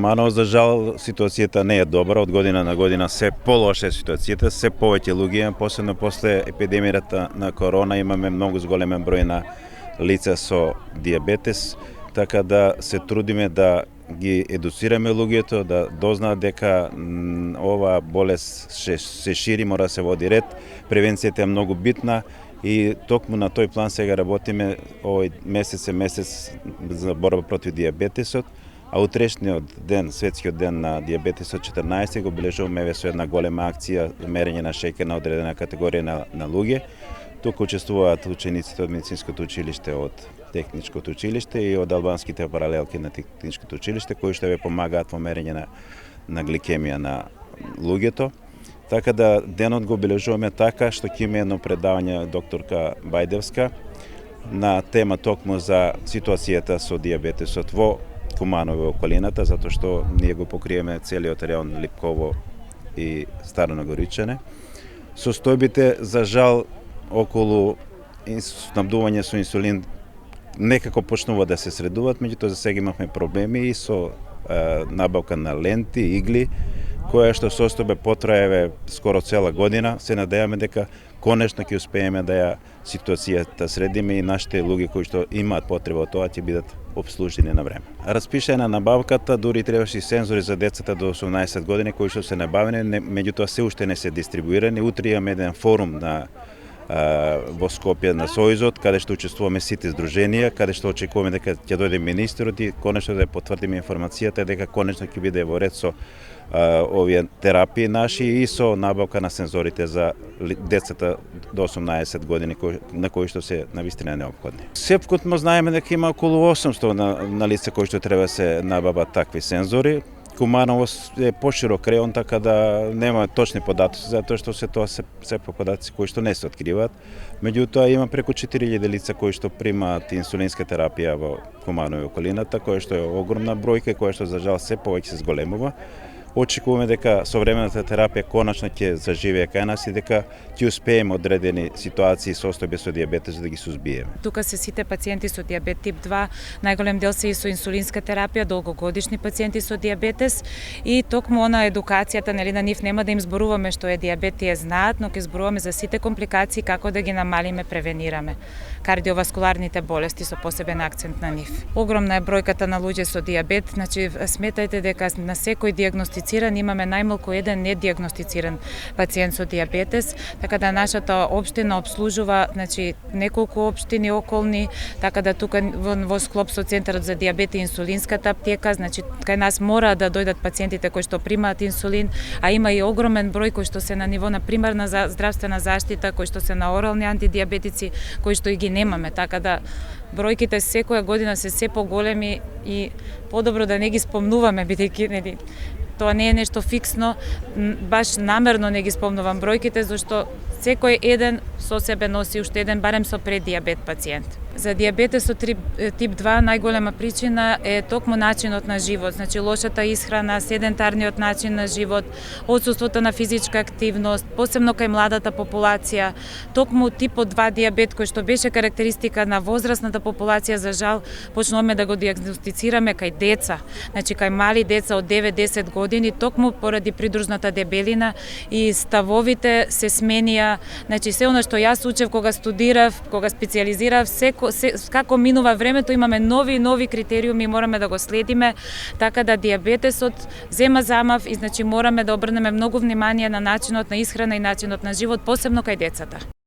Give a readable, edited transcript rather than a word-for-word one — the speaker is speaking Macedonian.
Куманово, за жал, ситуацијата не е добра, од година на година се полоша е ситуацијата, се повеќе луѓе, посебно после епидемијата на корона имаме многу зголемен број на лица со диабетес, така да се трудиме да ги едуцираме луѓето, да дознаат дека ова болест се шири, мора да се води ред, превенцијата е многу битна и токму на тој план сега работиме овој месец за борба против диабетесот, а утрешниот ден, светскиот ден на диабетесот 14 го обележуваме со една голема акција мерење на шеќер на одредена категорија на луѓе. Тука учествуваат учениците од медицинското училиште, од техничкото училиште и од албанските паралелки на техничкото училиште, кои што ве помагаат во мерење на гликемија на луѓето. Така да денот го обележуваме така што ќе има едно предавање докторка Бајдевска на тема токму за ситуацијата со диабетесот во Куманово и околината, затоа што ние го покриеме целиот реон Липково и Старо Нагоричане. Состојбите, за жал, околу снабдување со инсулин некако почнува да се средуваат, меѓутоа за сега имавме проблеми и со набавка на ленти, игли, која што состојбе потраеве скоро цела година. Се надеваме дека конечно ќе успееме да ја ситуацијата средиме и нашите луѓе кои што имаат потреба од тоа ќе бидат обслужени на време. Распишена набавката, дури требаше и сензори за децата до 18 години кои што се набавени, меѓутоа се уште не се дистрибуирани. Утре имаме еден форум во Скопје на Сојузот, каде што учествуваме сите здруженија, каде што очекуваме дека ќе дојде министерот и конечно да ја потврдиме информацијата дека конечно ќе биде во ред со овие терапии наши и со набавка на сензорите за децата до 18 години на кои што се навистина неопходни. Сепкот знаеме дека има околу 800 на лица кои што треба се набават такви сензори. Куманово е поширок реон, така да нема точни податоци, затоа што се тоа се податоци кои што не се откриваат. Меѓутоа има преку 4000 лица кои што примаат инсулинска терапија во Куманово и околината, која што е огромна бројка, која што за жал се повеќе се зголемува. Очекуваме дека современата терапија конечно ќе заживее кај нас и дека ќе успееме одредени ситуации состојби со диабетес да ги сузбиеме. Тука се сите пациенти со диабет тип 2, најголем дел се и со инсулинска терапија, долгогодишни пациенти со диабетес и токму она едукацијата, на нив нема да им зборуваме што е диабет, тие знаат, но ќе зборуваме за сите компликации како да ги намалиме, превенираме кардиоваскуларните болести со посебен акцент на нив. Огромна е бројката на луѓе со диабет, значи сметајте дека на секој диагностициран имаме најмалку еден недиагностициран пациент со диабетес, така да нашата општина обслужува неколку општини околни, така да тука во склоп со Центарот за диабет и инсулинската аптека, кај нас мора да дојдат пациентите кои што примаат инсулин, а има и огромен број кои што се на ниво на примарна здравствена заштита, кои што се на орални антидиабетици, кои што и ги немаме, така да бројките секоја година се поголеми и подобро да не ги спомнуваме, бидејќи тоа не е нешто фиксно, баш намерно не ги спомнувам бројките, зашто секој еден со себе носи уште еден барем со преддиабет пациент. За диабетесот тип 2 најголема причина е токму начинот на живот, лошата исхрана, седентарниот начин на живот, отсуството на физичка активност, посебно кај младата популација. Токму типот 2 диабет кој што беше карактеристика на возрастната популација, за жал почнуваме да го диагностицираме кај деца, кај мали деца од 9-10 години, токму поради придружната дебелина и ставовите се сменија, се она што јас учев кога студирав, кога специјализирав, како минува времето имаме нови критериуми и мораме да го следиме, така да диабетесот зема замав и мораме да обрнеме многу внимание на начинот на исхрана и начинот на живот, посебно кај децата.